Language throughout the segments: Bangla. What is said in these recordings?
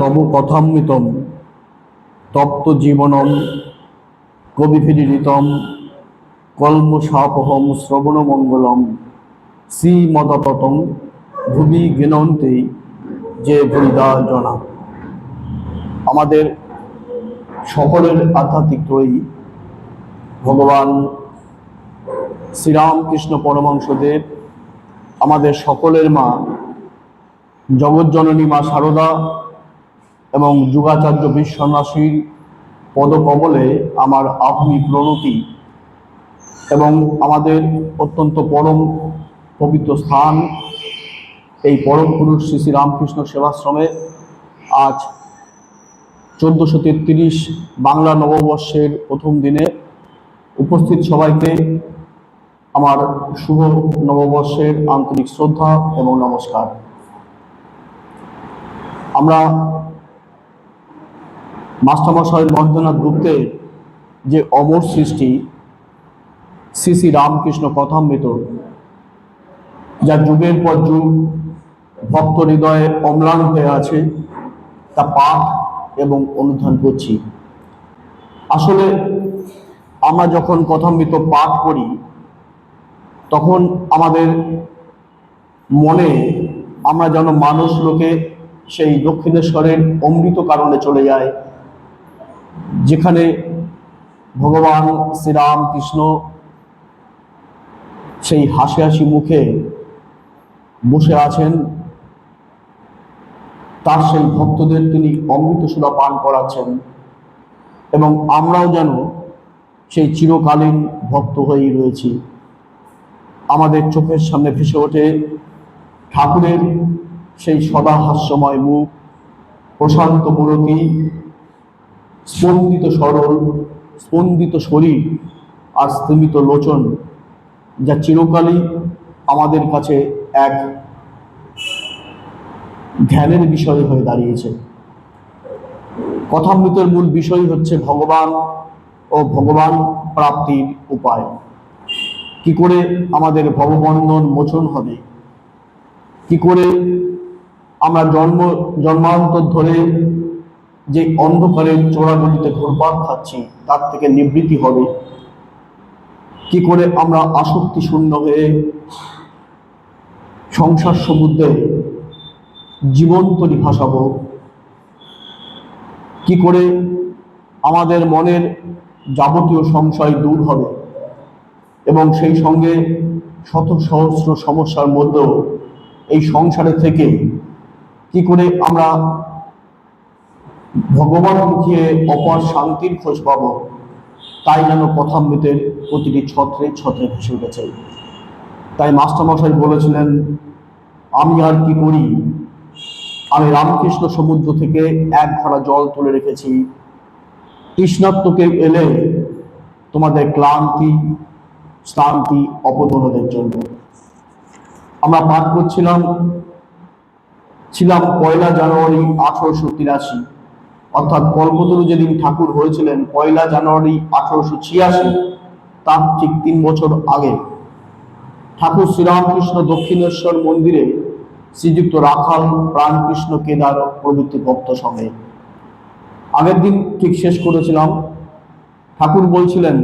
তব কথামৃতম তপ্ত জীবনম কবিভিরিতম কলমশাপহম শ্রবণমঙ্গলম শ্রীমদততম ভুবি জ্ঞানন্তে যে ভুরিদা জনা। আমাদের সকলের আধ্যাত্মিক ত্রয়ী ভগবান শ্রীরামকৃষ্ণ পরমহংসদেব, আমাদের সকলের মা জগজ্জননী মা শারদা এবং যুগাচার্য বিশ্বনাথীর পদকমলে আমার আভূমি প্রণতি এবং আমাদের অত্যন্ত পরম পবিত্র স্থান এই পরম পুরুষ শ্রী শ্রী রামকৃষ্ণ সেবাশ্রমে আজ 1433 বাংলা নববর্ষের প্রথম দিনে উপস্থিত সবাইকে আমার শুভ নববর্ষের আন্তরিক শ্রদ্ধা এবং নমস্কার। আমরা মাস্টারমশাই মহেন্দ্রনাথ গুপ্তের যে অমর সৃষ্টি শ্রী শ্রী রামকৃষ্ণ কথামৃত, যা যুগের পর যুগ ভক্ত হৃদয়ে অম্লান হয়ে আছে, তা পাঠ এবং অনুধান করছি। আসলে আমরা যখন কথামৃত পাঠ করি তখন আমাদের মনে আমরা যেন মানুষ লোকে সেই দক্ষিণেশ্বরের অমৃত কারণে চলে যায়, যেখানে ভগবান শ্রীরামকৃষ্ণ সেই হাসি হাসি মুখে বসে আছেন, তার সেই ভক্তদের তিনি অমৃত সুধা পান করাচ্ছেন এবং আমরাও যেন সেই চিরকালীন ভক্ত হয়েই রয়েছি। আমাদের চোখের সামনে ভেসে ওঠে ঠাকুরের সেই সদা হাস্যময় মুখ, প্রশান্ত মূরতি, স্পন্দিত সরল স্পন্দিত শরীর আর স্তিমিত লোচন, যা চিরকালই আমাদের কাছে এক ধ্যানের বিষয় হয়ে দাঁড়িয়েছে। কথামৃতের মূল বিষয় হচ্ছে ভগবান ও ভগবান প্রাপ্তির উপায়। কি করে আমাদের ভববন্ধন মোচন হবে, কি করে আমরা জন্মান্তর ধরে যে অন্ধকারের চোরাগলিতে ঘুরপাক খাচ্ছি তার থেকে নিবৃত্তি হবে, কি করে আমরা আসক্তি শূন্য হয়ে সংসার সমুদ্রে জীবন্তরী ভাসাবো, কি করে আমাদের মনের যাবতীয় সংশয় দূর হবে এবং সেই সঙ্গে শত সহস্র সমস্যার মধ্যেও এই সংসারে থেকে কি করে আমরা ভগবান মুখিয়ে অপার শান্তির খোঁজ পাব, তাই যেন কথামৃতের প্রতিটি ছত্রে ছত্রে ভেসে উঠেছে। তাই মাস্টারমশাই বলেছিলেন, আমি আর কি করি, আমি রামকৃষ্ণ সমুদ্র থেকে এক ঘড়া জল তুলে রেখেছি তৃষ্ণার্তকে এলে তোমাদের ক্লান্তি শ্রান্তি অপদনের জন্য। আমরা পাঠ করছিলাম 1 জানুয়ারি 1883, অর্থাৎ কল্পতরু যেদিন ঠাকুর হয়েছিলেন 1 জানুয়ারি 1886, তার ঠিক 3 বছর আগে ঠাকুর শ্রীরামকৃষ্ণ দক্ষিণেশ্বর মন্দিরে শ্রীযুক্ত রাখাল প্রাণকৃষ্ণ কেদার প্রভৃতি ভক্ত সঙ্গে আগের দিন ঠিক শেষ করেছিলাম। ঠাকুর বলছিলেন,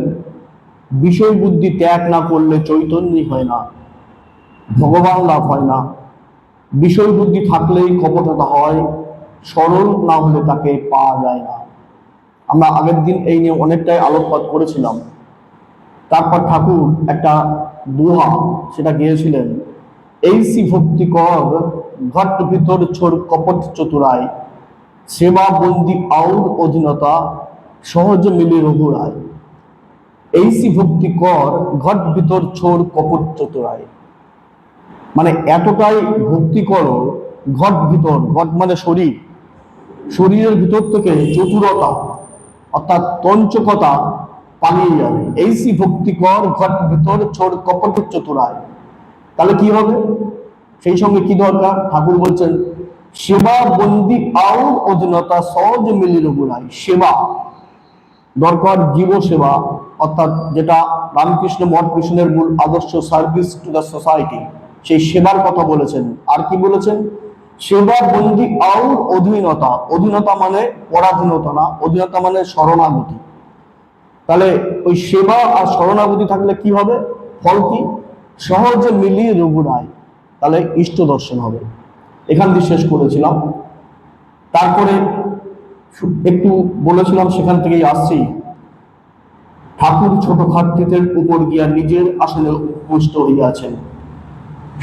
বিষয় বুদ্ধি ত্যাগ না করলে চৈতন্যই হয় না, ভগবান লাভ হয় না। বিষয় বুদ্ধি থাকলেই কপটতা হয়, সরল না হলে তাকে পাওয়া যায় না। আমরা আগের দিন এই নিয়ে অনেকটাই আলোকপাত করেছিলাম। তারপর ঠাকুর একটা দোহা সেটা গিয়েছিলেন, এইসি ভক্তি কর ঘট ভিতর ছোর কপট চতুরায়, সেবা বন্দি আউর অধীনতা সহজ মিলে রঘুরায়। এইসি ভক্তি কর ঘট ভিতর ছোর কপট চতুরায়, মানে এতটাই ভক্তি করো ঘট ভিতর, ঘট মানে শরীর, শরীরের ভিতর থেকে চতুরতা অর্থাৎ তঞ্চকতা পালিয়ে যাবে। এইসি ভক্তি কর ঘট ভিতর ছোর কপট চতুরায়, তাহলে কি হবে? সেই সঙ্গে কি দরকার? ঠাকুর বলছেন, সেবা বন্দি আউর অধীনতা সহজ মিলি রঘুরায়। সেবা দরকার, জীব সেবা, অর্থাৎ যেটা রামকৃষ্ণ মঠ মিশনের মূল আদর্শ, সার্ভিস টু দ্য সোসাইটি, সেই সেবার কথা বলেছেন। আর কি বলেছেন? সেবা বন্দি আর অধীনতা, অধীনতা মানে পরাধীনতা না, অধীনতা মানে শরণাগতি। তাহলে ওই সেবা আর শরণাগতি থাকলে কি হবে, ফল কি, সহজে মিলিয়ে রঘুরায়, তাহলে ইষ্ট দর্শন হবে। এখান দিয়ে শেষ করেছিলাম। তারপরে একটু বলেছিলাম, সেখান থেকেই আসছি। ঠাকুর ছোট খাট্যের উপর গিয়া নিজের আসনে উপবিষ্ট হইয়াছেন,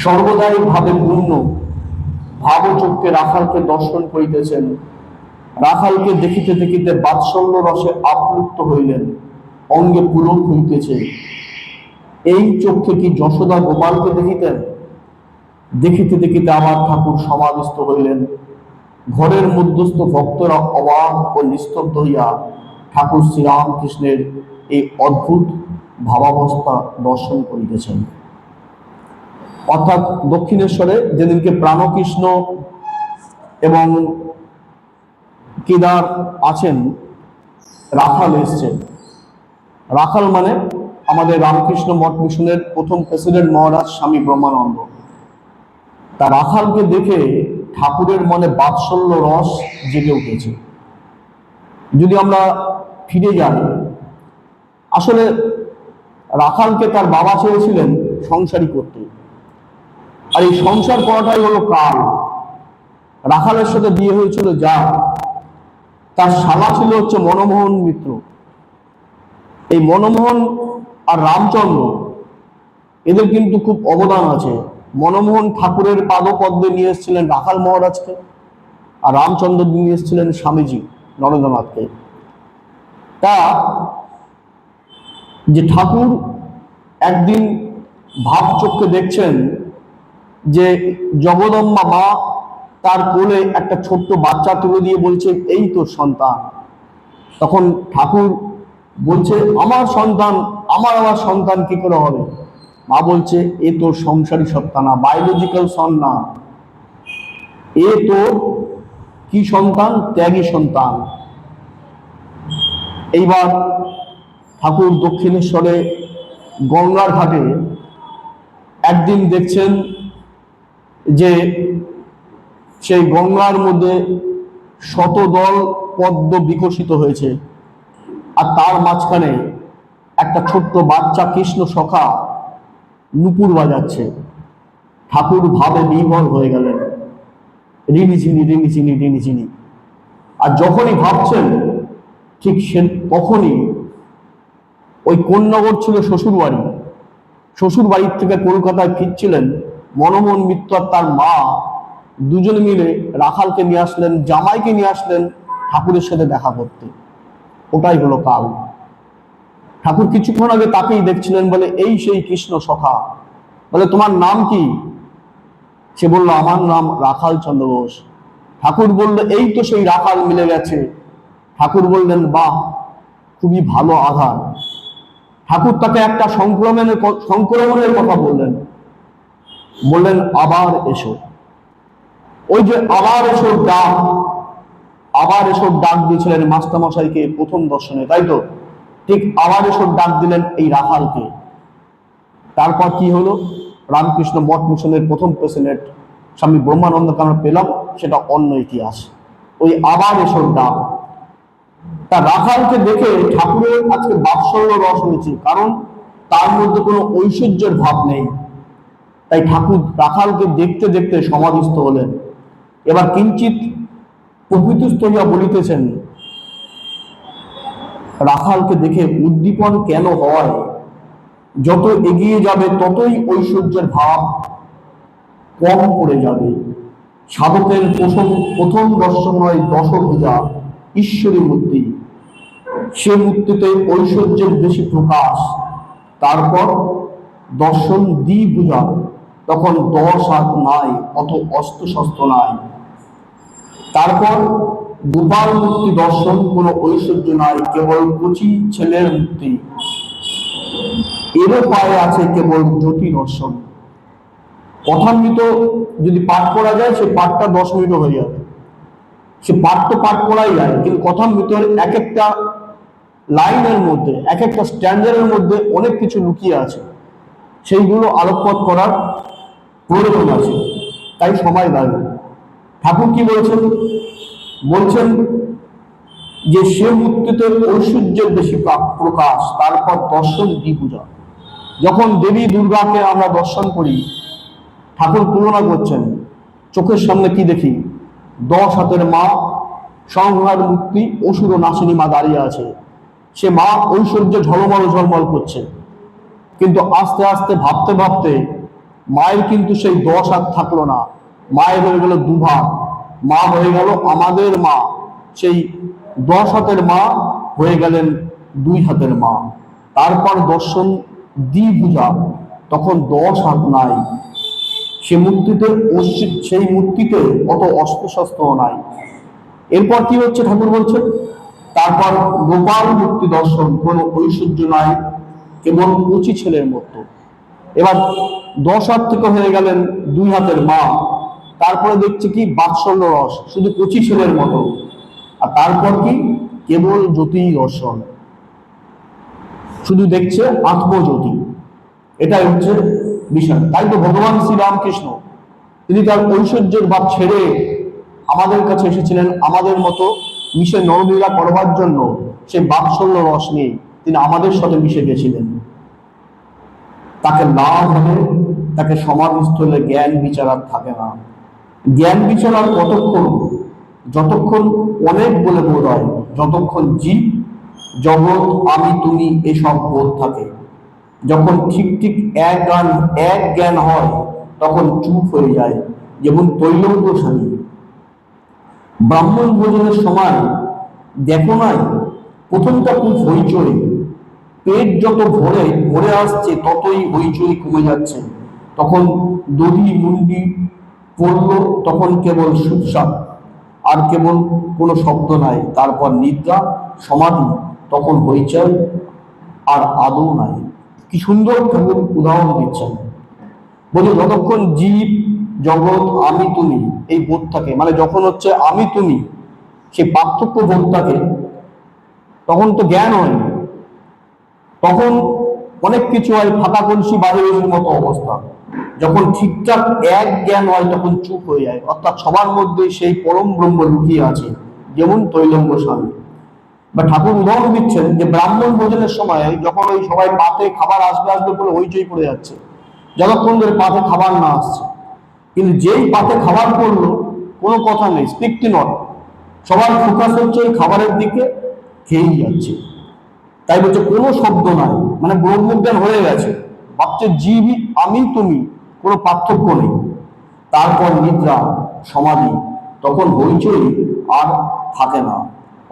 সর্বদাই ভাবে পূর্ণ ভাবচক্ষে রাখালকে দর্শন করিতেছেন। রাখালকে দেখিতে দেখিতে বাৎসল্য রসে আপ্লুত হইলেন, অঙ্গে পুলক হইতেছে। এই চক্ষে কি যশোদা গোপালকে দেখিতেন? দেখিতে দেখিতে আবার ঠাকুর সমাধিস্থ হইলেন। ঘরের মধ্যস্থ ভক্তরা অবাক ও নিস্তব্ধ হইয়া ঠাকুর শ্রীরামকৃষ্ণের এই অদ্ভুত ভাবাবস্থা দর্শন করিতেছেন। অর্থাৎ দক্ষিণেশ্বরে যেদিনকে প্রাণকৃষ্ণ এবং কেদার আছেন, রাখাল এসছেন। রাখাল মানে আমাদের রামকৃষ্ণ মঠ মিশনের প্রথম প্রেসিডেন্ট মহারাজ স্বামী ব্রহ্মানন্দ। তা রাখালকে দেখে ঠাকুরের মনে বাৎসল্য রস জেগে উঠেছে। যদি আমরা ফিরে যাই, আসলে রাখালকে তার বাবা চেয়েছিলেন সংসারী করতে, আর এই সংসার করাটাই হলো কাল। রাখালের সাথে বিয়ে হয়েছিল যা, তার শালা ছিল হচ্ছে মনমোহন মিত্র। এই মনমোহন আর রামচন্দ্র, এদের কিন্তু খুব অবদান আছে। মনমোহন ঠাকুরের পাদপদ্মে নিয়ে এসেছিলেন রাখাল মহারাজকে, আর রামচন্দ্র নিয়ে এসেছিলেন স্বামীজি নরেন্দ্রনাথকে। তা যে ঠাকুর একদিন ভাবচক্ষে দেখছেন যে জগদম্বা মা তার কোলে একটা ছোট্ট বাচ্চা তুলে দিয়ে বলছে, এই তোর সন্তান। তখন ঠাকুর বলছে, আমার সন্তান, আমার সন্তান কি করে হবে? মা বলছে, এ তোর সংসারী সত্তা না, বায়োলজিক্যাল সন না, এ তোর কি সন্তান, ত্যাগী সন্তান। এইবার ঠাকুর দক্ষিণেশ্বরে গঙ্গার ঘাটে একদিন দেখছেন যে সেই গঙ্গার মধ্যে শতদল পদ্ম বিকশিত হয়েছে, আর তার মাঝখানে একটা ছোট্ট বাচ্চা কৃষ্ণ সখা নুপুর বাজাচ্ছে। ঠাকুর ভাবে বিভোর হয়ে গেলেন, রিনিঝিনি রিনিঝিনি রিনিঝিনি। আর যখনই ভাবছেন, ঠিক সে তখনই ওই কোন্নগর ছিল শ্বশুর বাড়ি, শ্বশুর বাড়ির থেকে কলকাতায় ফিরছিলেন মনমোহন মিত্র আর তার মা, দুজনে মিলে রাখালকে নিয়ে আসলেন, জামাইকে নিয়ে আসলেন ঠাকুরের সাথে দেখা করতে। ওটাই হলো কাল। ঠাকুর কিছুক্ষণ আগে তাকেই দেখছিলেন, বলে এই সেই কৃষ্ণ সখা। বলে, তোমার নাম কি? সে বলল, আমার নাম রাখাল চন্দ্র ঘোষ। ঠাকুর বলল, এই তো সেই রাখাল মিলে গেছে। ঠাকুর বললেন, বাহ, খুবই ভালো আধার। ঠাকুর তাকে একটা সংক্রমণের কথা বললেন, বললেন, আবার এসো। ওই যে আবার এসো ডাক, আবার এসো ডাক দিয়েছিলেন মাস্টারমশাইকে প্রথম দর্শনে, তাই তো? ঠিক আবার এসো ডাক দিলেন এই রাখালকে। তারপর কি হলো? রামকৃষ্ণ মঠ মিশনের প্রথম প্রেসিডেন্ট স্বামী ব্রহ্মানন্দকে আমরা পেলাম, সেটা অন্য ইতিহাস। ওই আবার এসো ডাক। তা রাখালকে দেখে ঠাকুরের আজকে বাৎসল্য রস হয়েছে, কারণ তার মধ্যে কোনো ঐশ্বর্যের ভাব নেই। তাই ঠাকুর রাখালকে দেখতে দেখতে সমাধিস্থ হলেন। এবার কিঞ্চিত প্রকৃতিস্থ হইয়া বলিতেছেন, রাখালকে দেখে উদ্দীপন কেন হয়? যত এগিয়ে যাবে ততই ঐশ্বর্যের ভাব কম পড়ে যাবে। সাধকের প্রথম দর্শন হয় দশভুজা ঈশ্বরী মূর্তি, সে মূর্তিতে ঐশ্বর্যের বেশি প্রকাশ। তারপর দর্শন দ্বিভুজা, তখন 10 হাত নাই, অত অস্ত্র শস্ত্র নাই। তারপর গোপাল মূর্তি দর্শন, কোনো ঐশ্বর্য নাই, কেবল কচি ছেলের মূর্তি, এরও পায়ে আছে কেবল জ্যোতি দর্শন। কথামৃত যদি পাঠ করা যায়, সে পাঠটা 10 মিনিটও হয়ে যাবে। সে পাঠ তো পাঠ করাই যায়, কিন্তু কথামৃতের এক একটা লাইনের মধ্যে, এক একটা স্ট্যান্ডার্ডের মধ্যে অনেক কিছু লুকিয়ে আছে, সেইগুলো আলোকপাত করার প্রয়োজন আছে, তাই সময় লাগে। ঠাকুর কি বলছেন? বলছেন যে সে মূর্তিতে ঐশ্বর্যের বেশি প্রকাশ, তারপর দর্শন দ্বিভুজা। যখন দেবী দুর্গাকে আমরা দর্শন করি, ঠাকুর তুলনা করছেন, চোখের সামনে কি দেখি? 10 হাতের মা, সংহার মূর্তি, অসুর নাসিনী মা দাঁড়িয়ে আছে। সে মা ঐশ্বর্য ঝলমল ঝলমল করছে, কিন্তু আস্তে আস্তে ভাবতে ভাবতে মায়ের কিন্তু সেই 10 হাত থাকলো না, মায়ের হয়ে গেল দুভাগ। মা হয়ে গেল আমাদের মা, সেই 10 হাতের মা হয়ে গেলেন 2 হাতের মা। তারপর দর্শন দ্বিভুজা, তখন 10 হাত নাই। সে মূর্তিতে সেই মূর্তিতে অত অস্ত্র শস্ত্র নাই। এরপর কি হচ্ছে ঠাকুর বলছেন? তারপর গোপাল মূর্তি দর্শন, কোনো ঐশ্বর্য নাই, কেবল কচি ছেলের মতো। এবার 10 হাত থেকে হয়ে গেলেন 2 হাতের মা। তারপরে দেখছে কি? বাৎসল্য রস, শুধু কচি ছেলের মতো। আর তারপর কি? কেবল জ্যোতি দর্শন, শুধু দেখছে আত্মজ্যোতি। এটাই হচ্ছে বিষয়। তাই তো ভগবান শ্রীরামকৃষ্ণ তিনি তার ঐশ্বর্যের ভাব ছেড়ে আমাদের কাছে এসেছিলেন, আমাদের মতো মিশে নরলীলা করবার জন্য। সে বাৎসল্য রস নিয়ে তিনি আমাদের সাথে মিশে গেছিলেন। তাকে না হলে তাকে সমাধিস্থলে জ্ঞান বিচার আর থাকে না। জ্ঞান বিচার আর কতক্ষণ? যতক্ষণ অনেক বলে বোধ হয়, যতক্ষণ জীব, জগৎ, আমি, তুমি এসব বোধ থাকে। যখন ঠিক ঠিক এক জ্ঞান হয়, তখন চুপ হয়ে যায়। যেমন তৈলঙ্গ স্বামী ব্রাহ্মণ ভোজনের সময় দেখো নাই, প্রথমটা খুব হইচই, পেট যত ভরে ভরে আসছে ততই হইচই কমে যাচ্ছে। তখন দধি মুন্ডি পড়লো, তখন কেবল সুপসাপ, আর কেবল কোনো শব্দ নাই। তারপর নিদ্রা, সমাধি, তখন হইচই আর আদৌ নাই। কি সুন্দর ঠাকুর উদাহরণ দিচ্ছেন। বলে যতক্ষণ জীব, জগৎ, আমি, তুমি এই বোধ থাকে, মানে যখন হচ্ছে আমি তুমি সেই পার্থক্য বোধ থাকে, তখন তো জ্ঞান হয়নি। তখন অনেক কিছু হয়, ফাঁকা কলসি বাজের মতো অবস্থা। যখন ঠিকঠাক এক জ্ঞান হয়, তখন চুপ হয়ে যায়। অর্থাৎ সবার মধ্যে সেই পরম ব্রহ্ম লুকিয়ে আছে, যেমন তৈলঙ্গ স্বামী। বা ঠাকুর উদাহরণ দিচ্ছেন যে ব্রাহ্মণ ভোজনের সময় যখন ওই সবাই পাতে খাবার আসবে আসবে করে হইচই পড়ে যাচ্ছে, যতক্ষণ ধরে পাতে খাবার না আসছে। কিন্তু যেই পাতে খাবার পড়লো, কোনো কথা নেই, স্পিকটি নট, সবার ফোকাস হচ্ছে ওই খাবারের দিকে, খেয়েই যাচ্ছে। তাই বলছে কোনো শব্দ নাই, মানে ব্রহ্মজ্ঞান হয়ে গেছে। ভাবছে জীবই, আমি তুমি, কোনো পার্থক্য নেই। তারপর নিদ্রা, সমাধি, তখন হইচই আর থাকে না।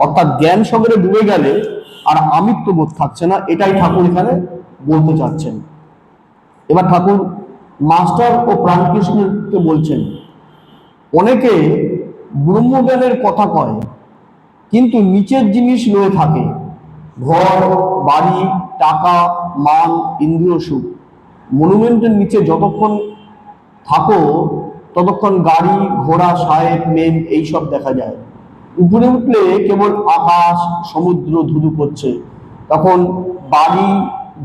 অর্থাৎ জ্ঞান সাগরে ডুবে গেলে আর আমিত্ব বোধ থাকছে না। এটাই ঠাকুর এখানে বলতে চাচ্ছেন। এবার ঠাকুর মাস্টার ও প্রাণকৃষ্ণকে বলছেন, অনেকে ব্রহ্মজ্ঞানের কথা কয়, কিন্তু নিচের জিনিস লয়ে থাকে, ঘর, বাড়ি, টাকা, মান, ইন্দ্রিয় সুখ। মনুমেন্টের নিচে যতক্ষণ থাকো, ততক্ষণ গাড়ি, ঘোড়া, সাহেব, মেম এইসব দেখা যায়। উপরে উঠলে কেবল আকাশ, সমুদ্র ধুধু করছে। তখন বাড়ি,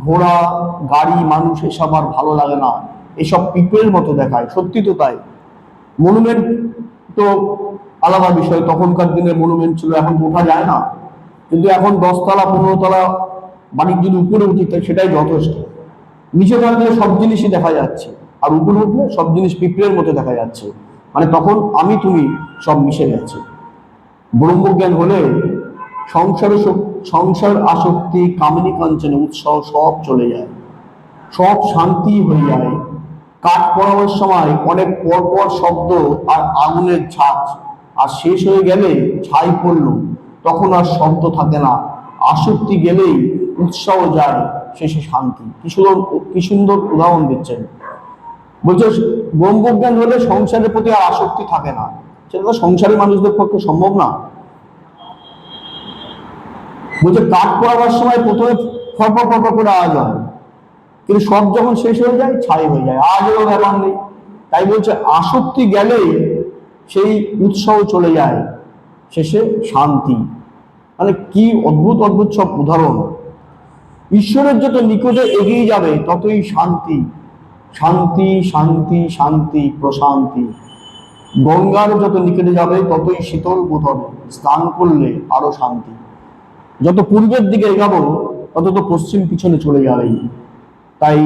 ঘোড়া, গাড়ি, মানুষ এসব আর ভালো লাগে না, এসব পিঁপড়ের মতো দেখায়। সত্যি তো তাই। মনুমেন্ট তো আলাদা বিষয়, তখনকার দিনে মনুমেন্ট ছিল, এখন তো ওঠা যায় না। কিন্তু এখন 10 তলা 15 তলা বাড়ির যদি উপরে উঠি, সেটাই যথেষ্ট। নিচে থাকলে সব জিনিসই দেখা যাচ্ছে, আর উপরে উঠলে সব জিনিস পিঁপড়ের মতো দেখা যাচ্ছে। মানে তখন আমি তুমি সব মিশে গেছে। ব্রহ্মজ্ঞান হলে সংসার আসক্তি, কামিনী কাঞ্চনে উৎসাহ সব চলে যায়, সব শান্তি হয়ে যায়। কাঠ পড়াবার সময় অনেক পরপর শব্দ আর আগুনের ঝাঁজ, আর শেষ হয়ে গেলে ছাই পড়ল, তখন আর শব্দ থাকে না। আসক্তি গেলেই উৎসাহ যায়, শেষে শান্তি। কি সুন্দর উদাহরণ দিচ্ছেন। বলছে ব্রহ্মজ্ঞান হলে সংসারের প্রতি আর আসক্তি থাকে না। সেটা তো সংসারী মানুষদের পক্ষে সম্ভব না। বলছে কাঠ পড়াবার সময় প্রথমে ফরফর ফরফর করে আওয়াজ হয়, কিন্তু সব যখন শেষ হয়ে যায় ছাই হয়ে যায়, আজও ব্যাপার নেই। তাই বলছে আসক্তি গেলেই সেই উৎসাহ চলে যায়, শেষে শান্তি। মানে কি অদ্ভুত অদ্ভুত সব উদাহরণ। ঈশ্বরের যত নিকটে এগিয়ে যাবে ততই শান্তি, শান্তি, শান্তি, শান্তি, প্রশান্তি। গঙ্গার যত নিকটে যাবে ততই শীতল বোধ হবে, স্নান করলে আরো শান্তি। যত পূর্বের দিকে এগাবো তত তো পশ্চিম পিছনে চলে যাবেই। তাই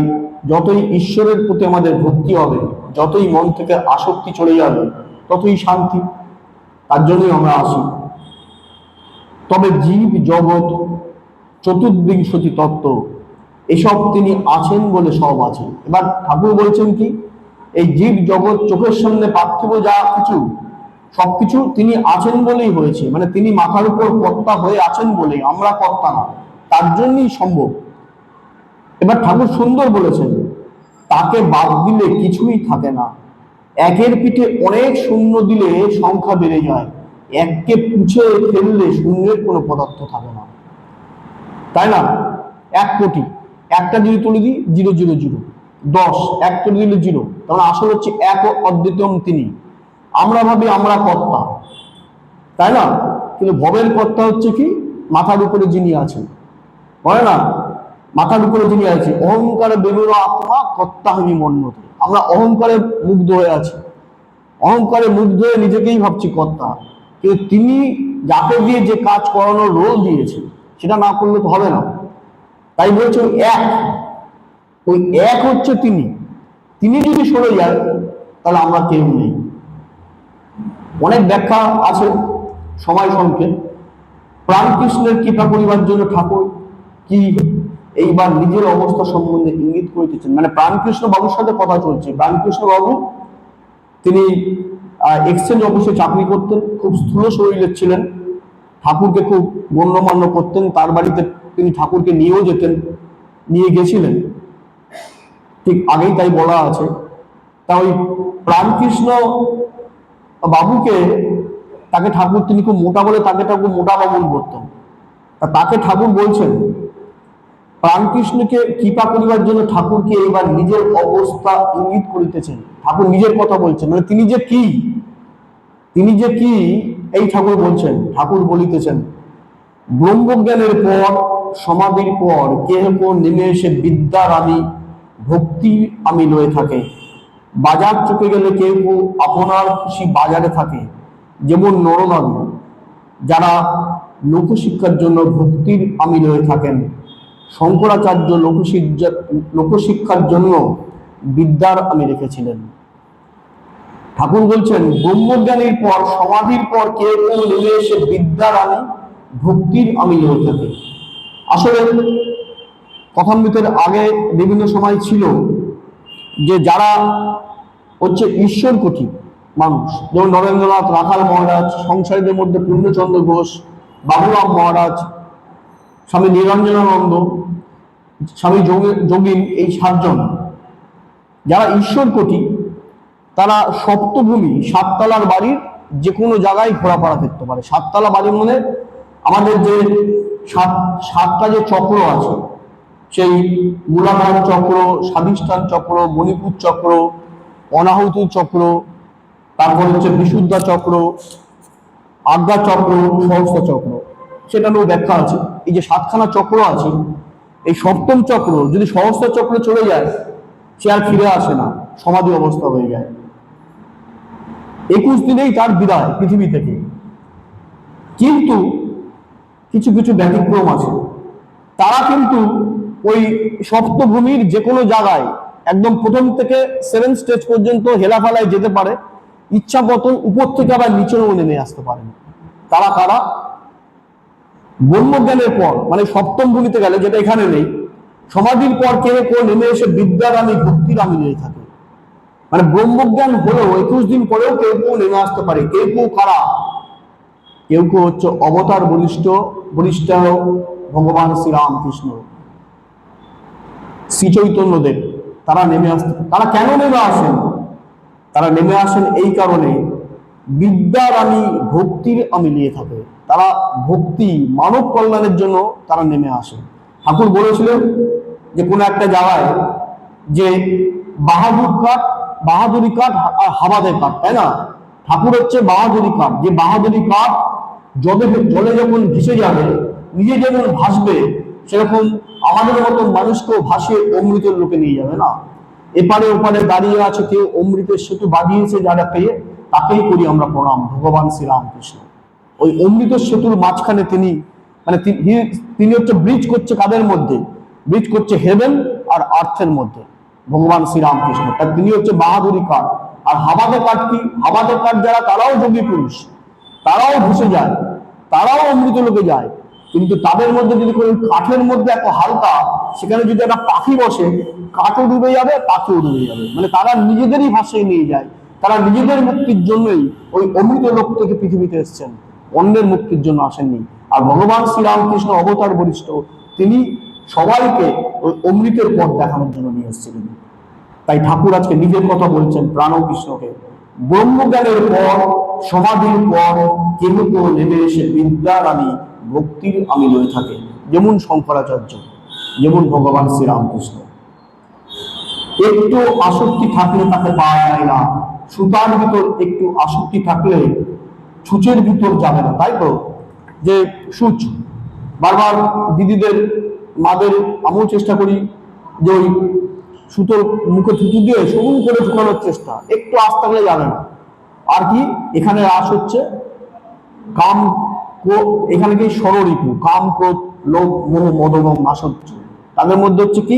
যতই ঈশ্বরের প্রতি আমাদের ভক্তি হবে, যতই মন থেকে আসক্তি চলে যাবে, ততই শান্তি। তার জন্যই আমরা আসি। তবে জীব জগৎ চতুর্বিংশতি তত্ত্ব, এসব তিনি আছেন বলে সব আছে। এবার ঠাকুর বলছেন কি, এই জীব জগৎ চোখের সামনে পার্থিব যা কিছু, সবকিছু তিনি আছেন বলেই হয়েছে। মানে তিনি মাথার উপর কর্তা হয়ে আছেন বলেই, আমরা কর্তা না, তার জন্যই সম্ভব। এবার ঠাকুর সুন্দর বলেছেন, তাকে বাদ দিলে কিছুই থাকে না। একের পিঠে অনেক শূন্য দিলে সংখ্যা বেড়ে যায়, এককে পুছে ফেললে শূন্যের কোনো পদার্থ থাকে না, তাই না? 1 কোটি, একটা যদি তুলে দিই 000, 10, এক তুলে দিলে 0, তাহলে আসলে হচ্ছে এক অদ্বিতীয় তিনি। আমরা ভাবি আমরা কর্তা, তাই না? কিন্তু ভবের কর্তা হচ্ছে কি, মাথার উপরে যিনি আছেন, বলে না, মাথার উপরে যিনি আছে। অহংকারে বেরোনো আত্মা কর্তা হইনি মন্যতে। আমরা অহংকারে মুগ্ধ হয়ে আছি, অহংকারে মুগ্ধ হয়ে নিজেকেই ভাবছি কর্তা, কিন্তু তিনি যাকে দিয়ে যে কাজ করানোর রোল দিয়েছে, সেটা না করলে তো হবে না। তাই বলছে ওই এক হচ্ছে তিনি। তিনি যদি সরে যায় তাহলে আমরা কেউ নেই। অনেক ব্যাখ্যা আছে, সময় সংক্ষেপ। প্রাণকৃষ্ণের কৃপা করিবার জন্য ঠাকুর কি এইবার নিজের অবস্থা সম্বন্ধে ইঙ্গিত করিতেছেন। মানে প্রাণকৃষ্ণ বাবুর সাথে কথা চলছে। প্রাণকৃষ্ণ বাবু তিনি এক্সচেঞ্জ অফিসে চাকরি করতেন, খুব স্থূল শরীরের ছিলেন, ঠাকুরকে খুব গণ্যমান্য করতেন, তার বাড়িতে তিনি ঠাকুরকে নিয়েও যেতেন, নিয়ে গেছিলেন, ঠিক আগেই তাই বলা আছে। তা ওই প্রাণকৃষ্ণ বাবুকে, তাকে ঠাকুর, তিনি খুব মোটা বলে তাকে ঠাকুর মোটা বাবুন করতেন। তা তাকে ঠাকুর বলছেন, প্রাণকৃষ্ণকে কৃপা করিবার জন্য ঠাকুরকে এবার নিজের অবস্থা ইঙ্গিত করিতেছেন। ঠাকুর নিজের কথা বলছেন, মানে তিনি যে কি, তিনি যে কি, এই ঠাকুর বলছেন। ঠাকুর বলিতেছেন, ব্রহ্মজ্ঞানের পর, সমাধির পর কেহ কেউ নেমে এসে বিদ্যার আমি, ভক্তি আমি লয়ে থাকে। বাজার চুকে গেলে কেউ কেউ আপনার খুশি বাজারে থাকে, যেমন নরনারী, যারা লোকশিক্ষার জন্য ভক্তির আমি লয়ে থাকেন। শঙ্করাচার্য লোকশিক্ষার জন্য বিদ্যার আমি রেখেছিলেন। ঠাকুর বলছেন, ব্রহ্মজ্ঞানীর পর, সমাধির পর কেউ কেউ নেমে এসে বিদ্যার আমি, ভক্তির আমি লয়ে থাকে। আসলে কথামৃতের আগে বিভিন্ন সময় ছিল যে যারা হচ্ছে ঈশ্বর কোটি মানুষ, যেমন নরেন্দ্রনাথ, রাখাল মহারাজ, সংসারীদের মধ্যে পূর্ণচন্দ্র ঘোষ, বাবুরাম মহারাজ, স্বামী নিরঞ্জনানন্দ, স্বামী যোগীন, এই 7 জন যারা ঈশ্বর কোটি, তারা সপ্তভূমি, 7 তলার বাড়ির যে কোনো জায়গায় ঘোরাফেরা করতে পারে। 7 তলা বাড়ির মানে আমাদের যে সাতটা যে চক্র আছে, সেই মূলাধার চক্র, স্বাধিষ্ঠান চক্র, মণিপুর চক্র, অনাহুতি চক্র, তারপর হচ্ছে বিশুদ্ধা চক্র, আজ্ঞা চক্র, সহস্র চক্র, সেটা নিয়েও ব্যাখ্যা আছে। এই যে 7খানা চক্র আছে, এই সপ্তম চক্র যদি সহস্র চক্রে চলে যায়, সে আর ফিরে আসে না, সমাধি অবস্থা হয়ে যায়। 21 দিনেই তার বিদায় পৃথিবী থেকে। কিন্তু কিছু কিছু ব্যতিক্রম আছে, তারা কিন্তু ওই সপ্তভূমির যে কোনো জায়গায় একদম প্রথম থেকে 7 স্টেজ পর্যন্ত হেলাফেলায় যেতে পারে, ইচ্ছা মতন উপর থেকে আবার নিচেও নেমে আসতে পারেন। তারা কারা? ব্রহ্মজ্ঞানের পর, মানে সপ্তম ভূমিতে গেলে, যেটা এখানে নেই, সমাধির পর কেউ কেউ নেমে এসে বিদ্যার আমি, ভক্তির আমি নিয়ে থাকে। মানে ব্রহ্মজ্ঞান হলেও 21 দিন পরেও কেউ কেউ নেমে আসতে পারে। কেউ কেউ কারা? কেউ কেউ হচ্ছে অবতার বরিষ্ঠ ভগবান শ্রীরামকৃষ্ণ, শ্রী চৈতন্যদেব, তারা নেমে আসতে। তারা কেন নেমে আসেন? তারা নেমে আসেন এই কারণে, বিদ্যার আমি, ভক্তির আমি নিয়ে থাকে। তারা ভক্তি, মানব কল্যাণের জন্য তারা নেমে আসে। ঠাকুর বলেছিলেন যে কোনো একটা জায়গায় যে বাহাদুরি কাঠ আর হাবাদের কাঠ, তাই না? ঠাকুর হচ্ছে বাহাদুরি কাঠ, যে বাহাদুরি কাঠ জলে যখন ভেসে যাবে, নিজে যেমন ভাসবে, সেরকম আমাদের মতো মানুষকেও ভাসিয়ে অমৃতের লোকে নিয়ে যাবে না। এপারে ওপারে দাঁড়িয়ে আছে কেউ, অমৃতের সেতু বাঁধিয়েছে যারা পেয়ে, তাকেই করি আমরা প্রণাম, ভগবান শ্রীরামকৃষ্ণ। ওই অমৃত সেতুর মাঝখানে তিনি মানে তিনি হচ্ছে ব্রিজ করছে কাদের মধ্যে? ব্রিজ করছে হেভেন আর আর্থের মধ্যে, ভগবান শ্রীরামকৃষ্ণ। তার তিনি হচ্ছে বাহাদুরি কাঠ। আর হাবাদে কাঠ কি? হাবাদে কাঠ যারা, তারাও যোগী পুরুষ, তারাও ভেসে যায়, তারাও অমৃত লোকে যায়। কিন্তু তাদের মধ্যে যদি কোনো কাঠের মধ্যে এত হালকা, সেখানে যদি একটা পাখি বসে, কাঠও ডুবে যাবে, পাখিও ডুবে যাবে। মানে তারা নিজেদেরই ভাসিয়ে নিয়ে যায়। তারা নিজেদের মুক্তির জন্যই ওই অমৃত লোক থেকে পৃথিবীতে এসেছেন, অন্যের মুক্তির জন্য আসেননি। আর ভগবান শ্রীরামকৃষ্ণ অবতার বরিষ্ঠ, তিনি সবাইকে ওই অমৃতের পথ দেখানোর জন্য নিয়ে এসেছিলেন। তাই ঠাকুর আজকে নিজের কথা বলছেন প্রাণকৃষ্ণকে, ব্রহ্মজ্ঞানের পর, সমাধির পর কেহ কেউ নেমে এসে বিদ্যার আমি, ভক্তির আমি লয়ে থাকে। যেমন শঙ্করাচার্য, যেমন ভগবান শ্রীরামকৃষ্ণ। একটু আসক্তি থাকলে তাকে পাওয়া যায় না। সুতার ভিতর একটু আসক্তি থাকলে সূচের ভিতর যাবে না, তাই তো? যে সূচ বারবার দিদিদের, মাদের, আমিও চেষ্টা করি যে ওই সুতোর মুখে থুতু দিয়ে সরু করে ঢুকানোর চেষ্টা, একটু আশ থাকলে যাবে না। আর কি এখানে আশ হচ্ছে কাম, এখানে কি ষড়ঋতু, কাম, ক্রোধ, লোভ, মোহ, মদ এবং মাৎসর্য। তাদের মধ্যে হচ্ছে কি?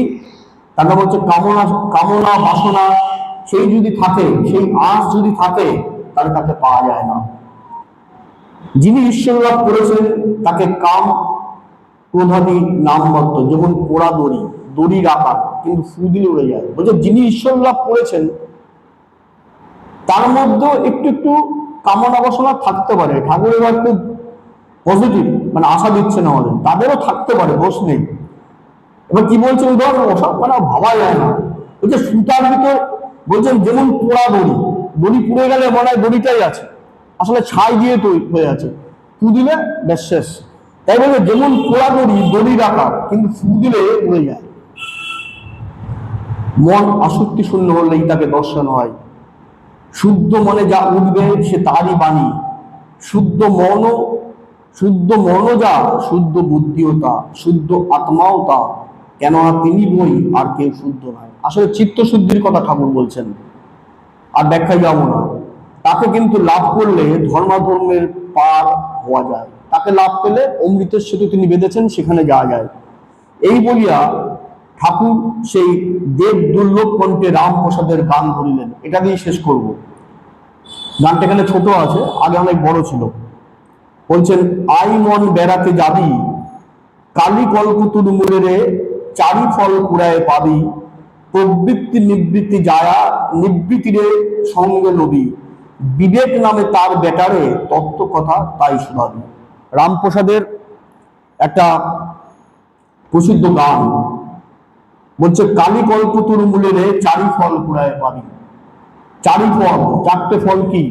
তাদের হচ্ছে কামনা, কামনা বাসনা, সেই যদি থাকে, সেই আশ যদি থাকে, তাহলে তাকে পাওয়া যায় না। যিনি ঈশ্বর লাভ করেছেন তাকে কাম ক্রোধাদি নামবদ্ধ, যেমন পোড়া দড়ি, দড়ির আকার, কিন্তু ফু দিলে উড়ে যায়। বলছে যিনি ঈশ্বর লাভ করেছেন তার মধ্যে একটু একটু কামনা বাসনা থাকতে পারে। ঠাকুর এবার খুব পজিটিভ, মানে আশা দিচ্ছেন আমাদের, তাদেরও থাকতে পারে, দোষ নেই। এবার কি বলছে উদাহরণ, ওসব মানে ভাবা যায় না। বলছে সুতার ভিতর, বলছেন যেমন পোড়া দড়ি, দড়ি পুড়ে গেলে মনে হয় দড়িটাই আছে, আসলে ছাই দিয়ে তৈরি হয়ে আছে, ফু দিলে বেশ শেষ। তাই বলছে যেমন পোড়া দড়ি, দড়ির আকার, কিন্তু ফু দিলে উড়ে যায়। মন আসক্তি শূন্য হলেই তাকে দর্শন হয়। শুদ্ধ মনে যা উঠবে সে তারই বাণী। শুদ্ধ মন যা, শুদ্ধ বুদ্ধিও তা, শুদ্ধ আত্মাও তা, কেননা তিনি বই আর কেউ শুদ্ধ নয়। আসলে চিত্ত শুদ্ধির কথা ঠাকুর বলছেন, আর ব্যাখ্যায় যাবো না। তাকে কিন্তু লাভ করলে ধর্মাধর্মের পার হওয়া যায়। তাকে লাভ পেলে অমৃতের সেতু তিনি বেঁধেছেন, সেখানে যাওয়া যায়। এই বলিয়া ঠাকুর সেই দেব দুর্লভ কণ্ঠে রামপ্রসাদের গান ধরিলেন। এটা দিয়ে শেষ করব। গানটা এখানে ছোট আছে, আগে অনেক বড় ছিল। বলছেন আই মন বেড়াতে যাবি, কালী কল্পতুর মূলে রে, চারি ফল কুড়ায় পাবি, প্রবৃত্তি নিবৃত্তি যায়া, নিবৃত্তি রে সঙ্গে লবি, বিবেক নামে তার বেটারে, তত্ত্ব কথা তাই শোনাবি। রামপ্রসাদের একটা প্রসিদ্ধ গান। বলছে কালী কল্পতুর মূলে রে, চারি ফল কুড়ায় পাবি। চারি ফল, চারটে ফল কি?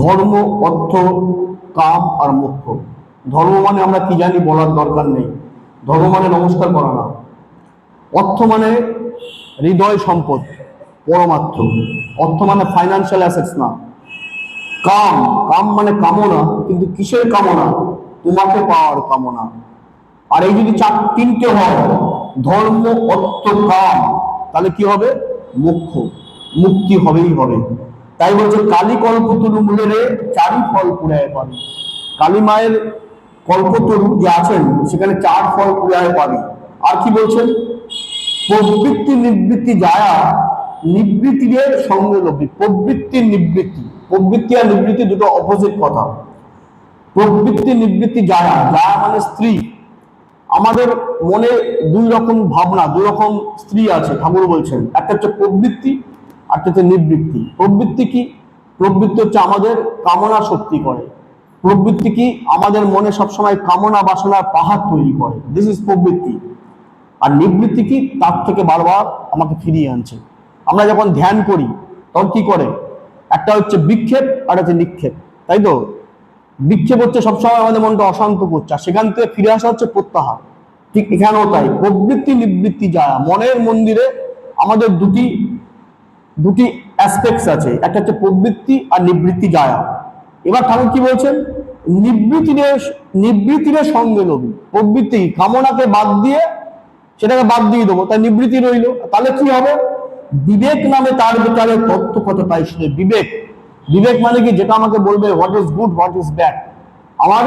ধর্ম, অর্থ, কাম আর মোক্ষ। ধর্ম মানে আমরা কি জানি, বলার দরকার নেই। ধর্ম মানে নমস্কার করা না। অর্থ মানে হৃদয় সম্পদ, পরমার্থ। অর্থ মানে ফাইন্যান্সিয়াল অ্যাসেটস না। কাম, কাম মানে কামনা, কিন্তু কিসের কামনা? তোমাকে পাওয়ার কামনা। আর এই যদি তিনটে হয়, ধর্ম, অর্থ, কাম, তাহলে কি হবে? মোক্ষ, মুক্তি হবেই হবে। তাই বলছে কালী কল্পতরু মূলে রে, চারি ফল কুড়ায় পাবি। কালী মায়ের কল্পতরু যে আছেন, সেখানে চার ফল কুড়ায় পাবি। আর কি বলছেন? প্রবৃত্তি নিবৃত্তি যায়া, নিবৃত্তির সঙ্গে লব্ধি। প্রবৃত্তির নিবৃত্তি, প্রবৃত্তি আর নিবৃত্তি দুটো অপোজিট কথা। প্রবৃত্তি নিবৃত্তি যায়া, যায়া মানে স্ত্রী। আমাদের মনে দুই রকম ভাবনা, দুই রকম স্ত্রী আছে, ঠাকুর বলছেন। একটা হচ্ছে প্রবৃত্তি, একটা হচ্ছে নিবৃত্তি। প্রবৃত্তি কি? প্রবৃত্তি হচ্ছে আমাদের কামনা শক্তি করে। প্রবৃত্তি কি? আমাদের মনে সবসময় কামনা বাসনার পাহাড় তৈরি করে। দিস ইজ প্রবৃত্তি। আর নিবৃত্তি কি? তার থেকে বারবার আমাকে ফিরিয়ে আনছে। আমরা যখন ধ্যান করি তখন কি করে? একটা হচ্ছে বিক্ষেপ, আর হচ্ছে নিক্ষেপ, তাই তো? বিক্ষেপ হচ্ছে সবসময় আমাদের মনটা অশান্ত করছে, আর সেখান থেকে ফিরে আসা হচ্ছে প্রত্যাহার। ঠিক এখানেও তাই, প্রবৃত্তি নিবৃত্তি যায়। মনের মন্দিরে আমাদের দুটি অ্যাসপেক্টস আছে, একটা হচ্ছে প্রবৃত্তি আর নিবৃত্তি যায়া। এবার ঠাকুর কি বলছেন? নিবৃত্তিরে সঙ্গে লবি। প্রবৃত্তি, কামনাকে বাদ দিয়ে, সেটাকে বাদ দিয়ে দেবো, তাই নিবৃত্তি রইল। তাহলে কি হবে? বিবেক নামে তার বিচারে তত্ত্ব কথা তাই শুনে। বিবেক, বিবেক মানে কি? যেটা আমাকে বলবে what is good, what is bad, আমার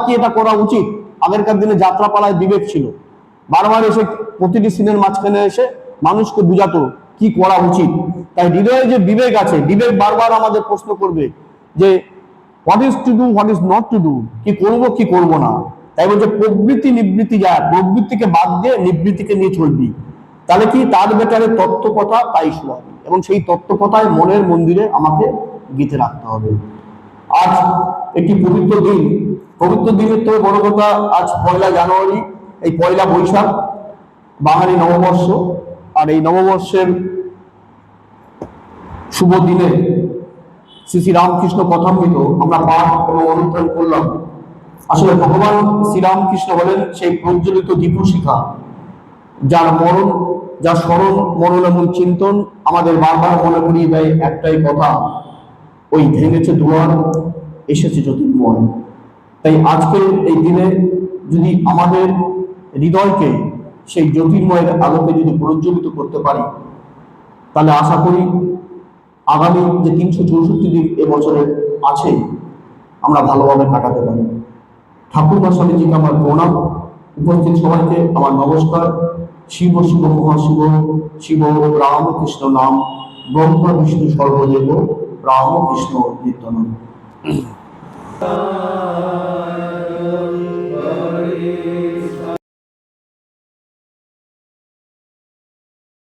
কি এটা করা উচিত। আগেরকার দিনে যাত্রাপালায় বিবেক ছিল, বারবার এসে প্রতিটি সিনের মাঝখানে এসে মানুষকে বুঝাতো কি করা উচিত। তাই হৃদয়ে যে বিবেক আছে, বিবেক বারবার আমাদের প্রশ্ন করবে যে what is to do, what is not to do, কি করব কি করব না। তাই বলছে প্রবৃত্তি নিবৃত্তি যায়, প্রবৃত্তিকে বাদ দিয়ে নিবৃত্তিকে নিয়ে চলবি। তাহলে কি? তার বেটারে তত্ত্ব কথা তাই শোনাবি, এবং সেই তত্ত্ব কথায় মনের মন্দিরে আমাকে গেঁথে রাখতে হবে। আজ একটি পবিত্র দিন, পবিত্র দিনের থেকে বড় কথা, আজ 1 জানুয়ারি, এই 1 বৈশাখ বাঙালি নববর্ষ। আর এই নববর্ষের শুভ দিনে শ্রী শ্রী রামকৃষ্ণ কথামৃত আমরা পাঠ এবং অনুধ্যান করলাম। আসলে ভগবান শ্রীরামকৃষ্ণ হলেন সেই প্রজ্বলিত দীপশিখা, যার স্মরণ, মনন এবং চিন্তন আমাদের বারবার মনে করিয়ে দেয় একটাই কথা, ওই ভেঙেছে দুয়ার, এসেছে জ্যোতির্ময়। তাই আজকের এই দিনে যদি আমাদের হৃদয়কে সেই জ্যোতির্ময়ের আলোকে যদি প্রজ্বলিত করতে পারি, তাহলে আশা করি আগামী যে 364 দিন এবছরের আছে, আমরা ভালোভাবে কাটাতে পারি। ঠাকুরমা স্বামীজিকে আমার প্রণাম, উপস্থিত সবাইকে আমার নমস্কার। শিব শিব মহাশিব, শিব রামকৃষ্ণ নাম, ব্রহ্মা বিষ্ণু সর্বদেব, রামকৃষ্ণ নিত্যনাম।